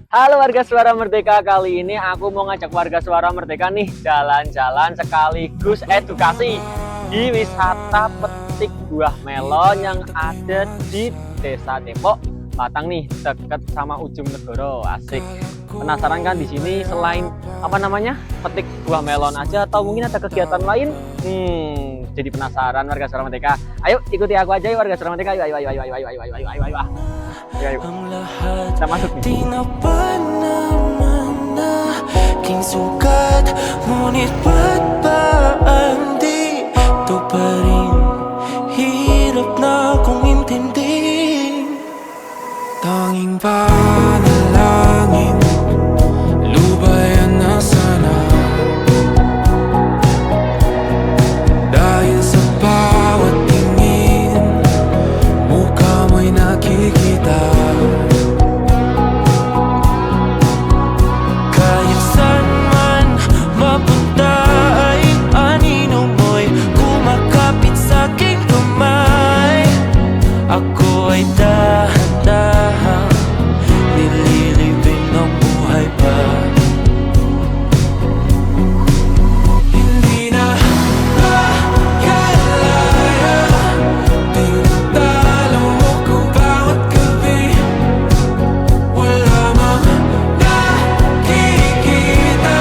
Halo warga Suara Merdeka, kali ini aku mau ngajak warga Suara Merdeka nih jalan-jalan sekaligus edukasi di wisata petik buah melon yang ada di Desa Depok, Batang nih, deket sama Ujung Negoro. Asik. Penasaran kan di sini selain petik buah melon aja atau mungkin ada kegiatan lain? Jadi penasaran warga Suara Merdeka. Ayo ikuti aku aja ya warga Suara Merdeka. Ayo, ayo, ayo, ayo, ayo, ayo, ayo, ayo, ayo. Ayo. Kita masuk nih. Di na mana king sukat, ngunit ba't ba andito pa rin? Hirap na kong intindi. Tanging panalangin, lubayan na sana. Dahil sa bawat tingin, mukha mo'y nakikita. Kahit saan man mapunta ay anino mo'y kumakapit sa'king kamay. Ako ay dahan-dahan nililibing ng buhay pa. Hindi na makalaya, tinatalo mo kung bawat gabi. Wala mang nakikita,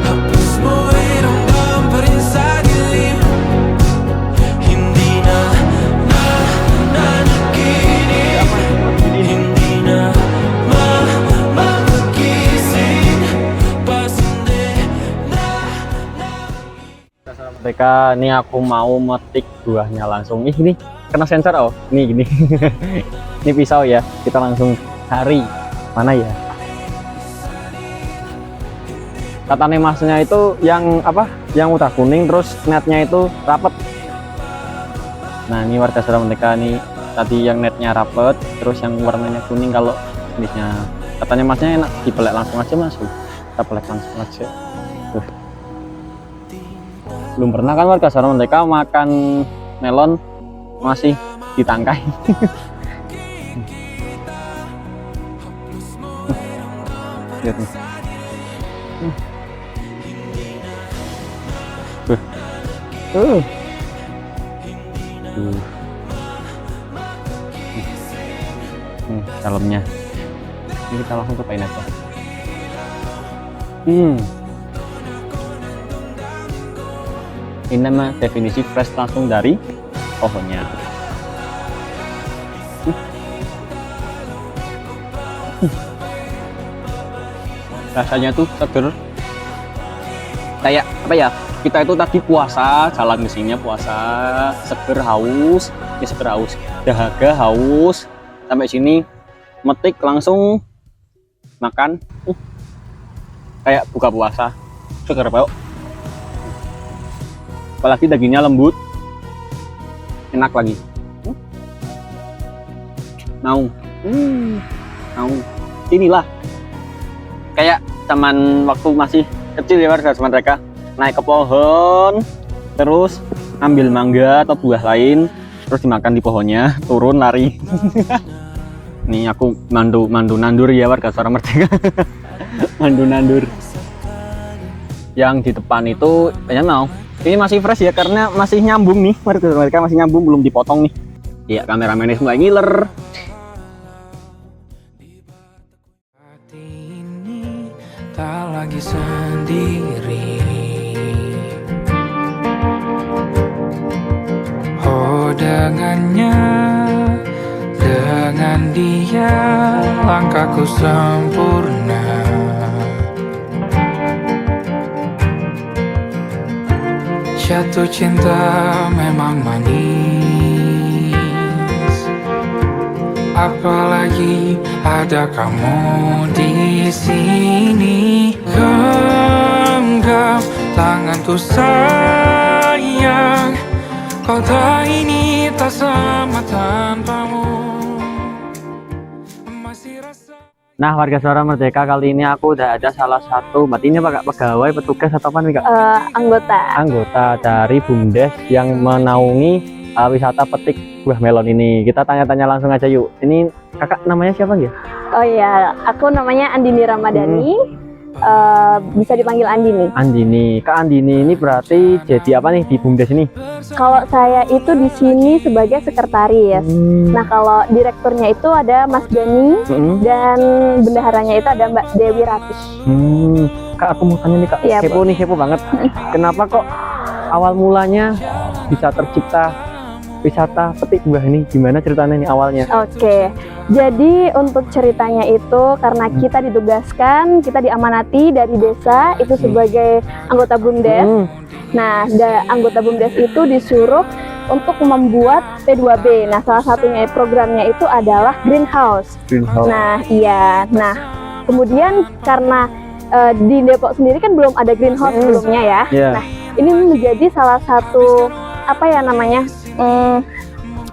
hapos mo'y ramdam pa rin sa dilim. Hindi na nanaginip, hindi na magising, pasindi na. Mereka ini aku mau metik buahnya langsung. Ini kena sensor Ini gini. Ini pisau ya. Kita langsung cari mana ya. Katanya masnya itu yang Yang udah kuning terus netnya itu rapet. Nah ini warga Suara Merdeka nih. Tadi yang netnya rapet, terus yang warnanya kuning kalau jenisnya. Katanya masnya enak dipelek langsung aja mas. Kita pelek langsung aja. Tuh. Belum pernah kan warga Suara Merdeka makan melon masih ditangkai. Lihat nih. Dalamnya. Ini kita langsung cobain aja. Ini nama definisi fresh langsung dari pohonnya. Rasanya tuh seger. Kayak kita itu tadi puasa, jalan ke sini puasa, seger haus, dahaga haus, sampai sini metik langsung makan. Kayak buka puasa, seger banget. Apalagi dagingnya lembut, enak lagi. Naung, inilah kayak zaman waktu masih kecil ya warga Suara Merdeka, naik ke pohon, terus ambil mangga atau buah lain, terus dimakan di pohonnya, turun lari. Nih aku mandu nandur ya warga Suara Merdeka. Mandu nandur. Yang di depan itu kayaknya mau. Ini masih fresh ya karena masih nyambung nih, mereka masih nyambung, belum dipotong nih. Ya kameramennya mulai ngiler. Hati ini tak lagi sendiri. Oh dengannya, dengan dia langkahku sempurna. Jatuh cinta memang manis, apalagi ada kamu di sini. Genggam tanganku sayang, kota ini tak sama tanpamu. Masih rasa. Nah warga Suara Merdeka, kali ini aku udah ada salah satu, berarti ini pegawai, petugas atau apa nih kak? Anggota dari BUMDes yang menaungi wisata petik buah melon ini. Kita tanya-tanya langsung aja yuk. Ini kakak namanya siapa ya? Oh iya, aku namanya Andini Ramadhani. Bisa dipanggil Andini. Andini, Kak Andini ini berarti jadi apa nih di BUMDes ini? Kalau saya itu di sini sebagai sekretaris. Nah, kalau direkturnya itu ada Mas Dani dan bendaharanya itu ada Mbak Dewi Ratih. Kak, aku mau tanya nih Kak, Iya, kepo banget. Kenapa kok awal mulanya bisa tercipta wisata petik buah ini? Gimana ceritanya nih awalnya? Oke, jadi untuk ceritanya itu karena kita ditugaskan, kita diamanati dari desa itu sebagai anggota BUMDes. Nah, anggota BUMDes itu disuruh untuk membuat P2B. Nah, salah satunya programnya itu adalah greenhouse. Nah, iya. Nah, kemudian karena di Depok sendiri kan belum ada greenhouse sebelumnya ya. Nah, ini menjadi salah satu apa ya namanya?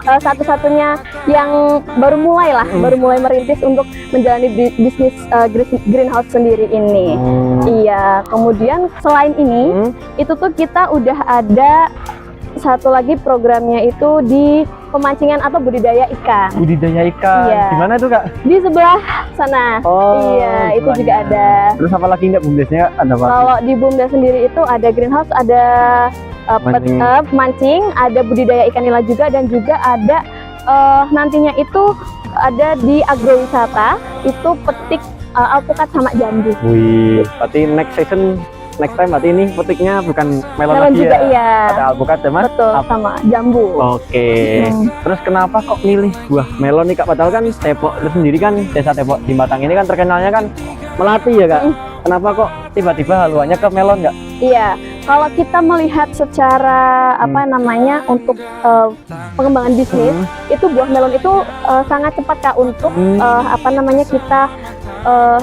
Satu-satunya yang baru mulai merintis untuk menjalani bisnis greenhouse sendiri ini. Iya, kemudian selain ini itu tuh kita udah ada satu lagi programnya itu di pemancingan atau budidaya ikan. Budidaya ikan. Iya. Di mana tuh Kak? Di sebelah sana. Oh, iya, itu juga ada. Terus apa lagi nggak BUMDesnya ada apa? Kalau di BUMDes sendiri itu ada greenhouse, ada mancing, ada budidaya ikan nila juga, dan juga ada nantinya itu ada di agrowisata itu petik alpukat sama jambu. Wih, berarti next time berarti ini petiknya bukan melon lagi juga, ya? Iya. Ada alpukat sama? Betul, sama jambu. Oke. Terus kenapa kok milih buah melon nih Kak? Padahal kan Depok itu sendiri kan, desa Depok di Batang ini kan terkenalnya kan melati ya Kak? Kenapa kok tiba-tiba haluannya ke melon nggak? Iya, kalau kita melihat secara apa namanya untuk pengembangan bisnis, itu buah melon itu sangat cepat Kak untuk apa namanya kita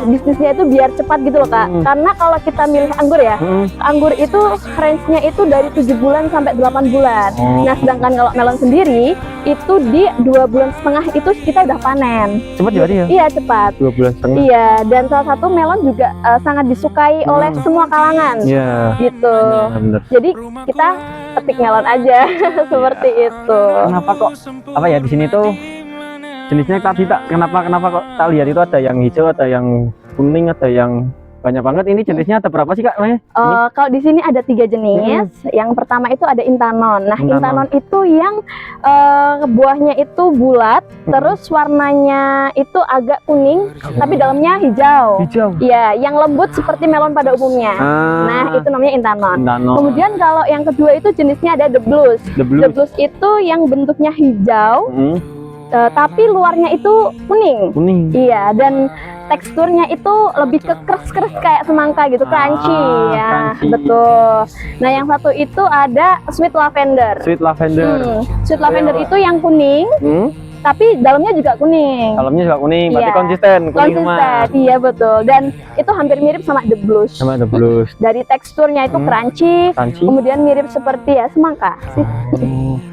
bisnisnya itu biar cepat gitu loh Kak. Karena kalau kita milih anggur ya, anggur itu range-nya itu dari 7 bulan sampai 8 bulan. Nah, sedangkan kalau melon sendiri itu di 2,5 bulan itu kita udah panen. Cepat ya berarti ya? Iya, cepat. 2,5 bulan. Iya, dan salah satu melon juga sangat disukai oleh semua kalangan. Iya. Gitu. Bener. Jadi kita petik melon aja seperti itu. Kenapa kok apa ya di sini tuh jenisnya tadi tak kenapa kok tak lihat itu ada yang hijau, ada yang kuning, ada yang banyak banget. Ini jenisnya ada berapa sih Kak? Kalau di sini ada 3 jenis. Yang pertama itu ada intanon. Nah, intanon itu yang buahnya itu bulat, terus warnanya itu agak kuning, tapi dalamnya hijau. Hijau. Iya, yang lembut seperti melon pada umumnya. Nah, itu namanya intanon. Kemudian kalau yang kedua itu jenisnya ada the blues. The blues itu yang bentuknya hijau. Tapi luarnya itu kuning. Iya, dan teksturnya itu lebih ke keras kayak semangka gitu, crunchy ya. Crunchy. Betul. Nah, yang satu itu ada sweet lavender. Sweet lavender itu yang kuning. Tapi dalamnya juga kuning. Berarti konsisten. Iya, betul. Dan itu hampir mirip sama the blues. Dari teksturnya itu crunchy. Kemudian mirip seperti ya semangka sih.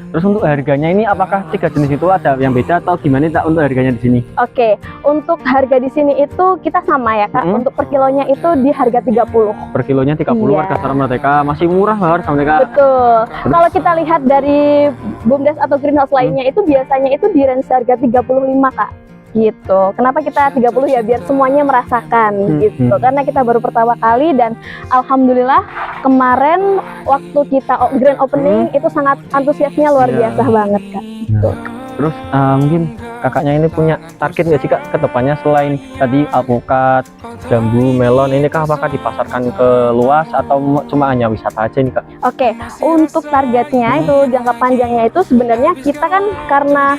Terus untuk harganya ini apakah 3 jenis itu ada yang beda atau gimana Kak untuk harganya di sini? Oke, untuk harga di sini itu kita sama ya Kak. Untuk per kilonya itu di harga 30. Per kilonya 30 warga Sarana Merdeka, masih murah banget sama mereka. Betul. Kalau kita lihat dari BUMDes atau greenhouse lainnya itu biasanya itu di range harga 35 Kak. Gitu. Kenapa kita 30 ya? Biar semuanya merasakan gitu. Karena kita baru pertama kali dan alhamdulillah kemarin waktu kita grand opening itu sangat antusiasnya luar biasa banget Kak. Gitu. Terus mungkin kakaknya ini punya target nggak sih Kak ke depannya selain tadi alpukat, jambu, melon ini Kak, apakah dipasarkan ke luas atau cuma hanya wisata aja nih Kak? Oke, untuk targetnya itu jangka panjangnya itu sebenarnya kita kan karena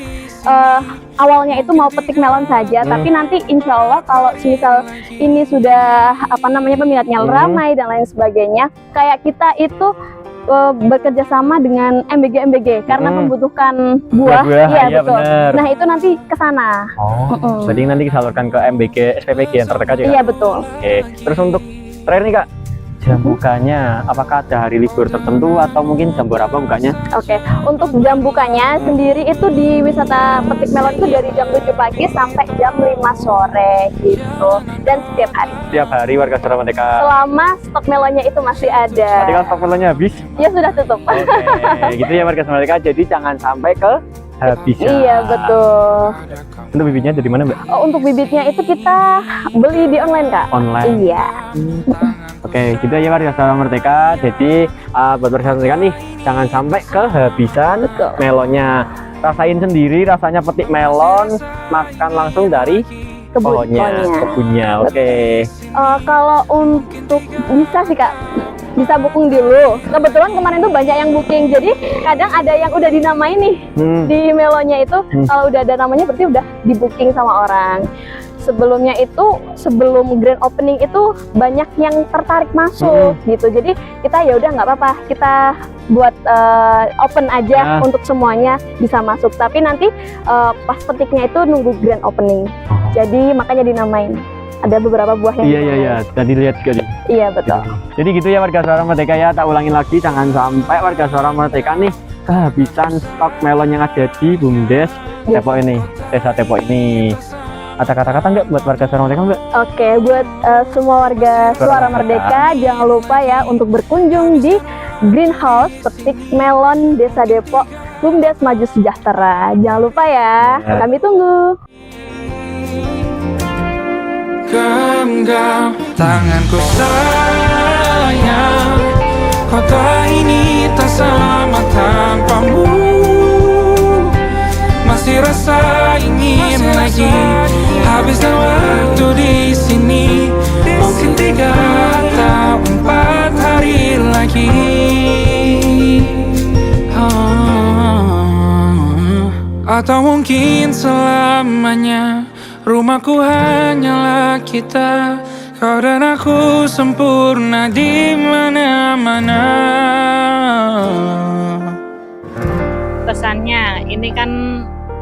awalnya itu mau petik melon saja, tapi nanti insya Allah kalau misal ini sudah apa namanya peminatnya ramai dan lain sebagainya, kayak kita itu bekerja sama dengan MBG karena membutuhkan buah. Iya, betul. Bener. Nah, itu nanti ke sana. Jadi nanti disalurkan ke MBG, SPPG yang terdekat juga. Iya, betul. Oke. Terus untuk terakhir nih Kak, jam bukanya apakah ada hari libur tertentu atau mungkin jam berapa bukanya? Oke, untuk jam bukanya sendiri itu di wisata petik melon itu dari jam 7 pagi sampai jam 5 sore gitu. Dan setiap hari. Setiap hari warga Sarana Merdeka. Selama stok melonnya itu masih ada. Berarti kalau stok melonnya habis? Ya sudah tutup. Oke, gitu ya warga Sarana Merdeka. Jadi jangan sampai habis. Iya betul. Untuk bibitnya dari mana, Mbak? Oh, untuk bibitnya itu kita beli di online, Kak. Online. Iya. Oke, gitu ya warga Suara Merdeka. Jadi buat warga Suara Merdeka nih, jangan sampai kehabisan Betul. melonnya. Rasain sendiri rasanya petik melon, makan langsung dari pohonnya, kebunnya. Oke. Kalau untuk bisa sih, Kak, bisa booking dulu. Kebetulan kemarin tuh banyak yang booking, jadi kadang ada yang udah dinamain nih di melonnya itu. Kalau udah ada namanya berarti udah di booking sama orang. Sebelumnya itu, sebelum grand opening itu banyak yang tertarik masuk gitu. Jadi kita ya udah nggak apa-apa, kita buat open aja untuk semuanya bisa masuk. Tapi nanti pas petiknya itu nunggu grand opening. Jadi makanya dinamain. Ada beberapa buah yang Iya. Tadi lihat juga nih. Iya betul. Jadi gitu ya warga Suara Merdeka ya. Tak ulangin lagi, jangan sampai warga Suara Merdeka nih kehabisan stok melon yang ada di BUMDes Depok ini, Desa Depok ini. Ada kata-kata nggak buat warga Suara Merdeka, Mbak? Oke, buat semua warga Suara Merdeka, jangan lupa ya untuk berkunjung di Greenhouse Petik Melon Desa Depok, BUMDes Maju Sejahtera. Jangan lupa ya, kami tunggu. Genggam tanganku sayang, kota ini tak sama tanpamu. Masih rasa ingin lagi habiskan waktu di sini. Mungkin 3 atau 4 hari lagi. Atau mungkin selamanya. Rumahku hanyalah kita, kau dan aku sempurna di mana-mana. Pesannya ini kan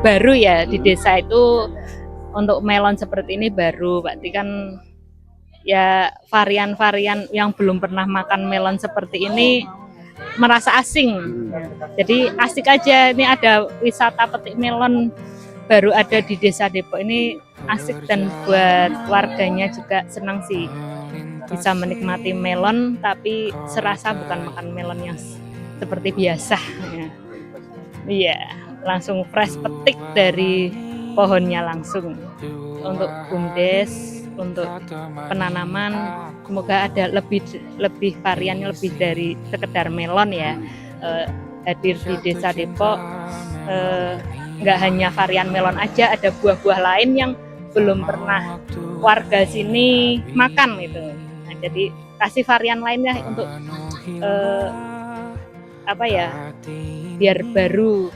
baru ya di desa itu, untuk melon seperti ini baru, berarti kan ya varian-varian yang belum pernah makan melon seperti ini merasa asing. Jadi asik aja, ini ada wisata petik melon baru ada di Desa Depok ini, asik, dan buat warganya juga senang sih bisa menikmati melon tapi serasa bukan makan melon yang seperti biasa ya. Iya, langsung fresh petik dari pohonnya langsung. Untuk BUMDes, untuk penanaman, semoga ada lebih variannya, lebih dari sekedar melon ya. Hadir di Desa Depok, nggak hanya varian melon aja, ada buah-buah lain yang belum pernah warga sini makan gitu. Nah, jadi kasih varian lainnya untuk biar baru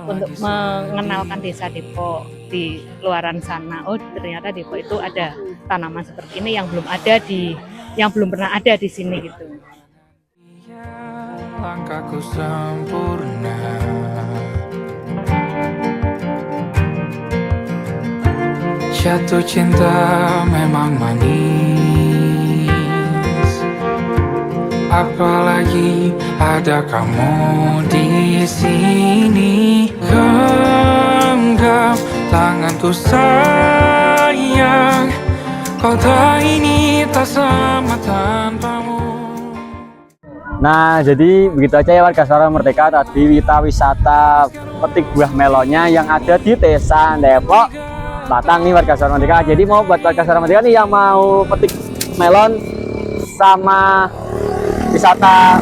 untuk mengenalkan Desa Depok di luaran sana. Oh, ternyata Depok itu ada tanaman seperti ini yang belum pernah ada di sini gitu. Langkahku sempurna, jatuh cinta memang manis, apalagi ada kamu di sini. Genggam tanganku sayang, kota ini tak sama tanpamu. Nah, jadi begitu aja ya warga Suara Merdeka tadi wisata petik buah melonnya yang ada di Desa Depok Batang nih warga Suara Merdeka. Jadi mau buat warga Suara Merdeka nih yang mau petik melon sama wisata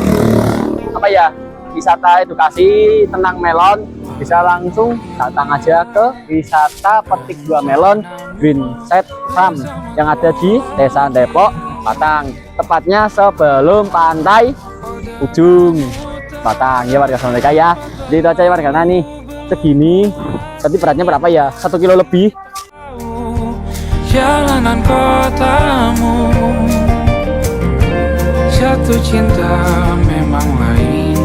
wisata edukasi tentang melon, bisa langsung datang aja ke wisata petik buah melon Greenset Farm yang ada di Desa Depok Batang, tepatnya sebelum pantai ujung Batang ya warga Suara Merdeka ya. Jadi itu aja ya warga. Nah nih segini, tadi beratnya berapa ya? 1 kilo lebih. Jalanan kotamu, jatuh cinta memang lain,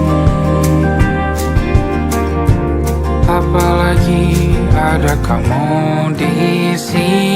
apalagi ada kamu di sini.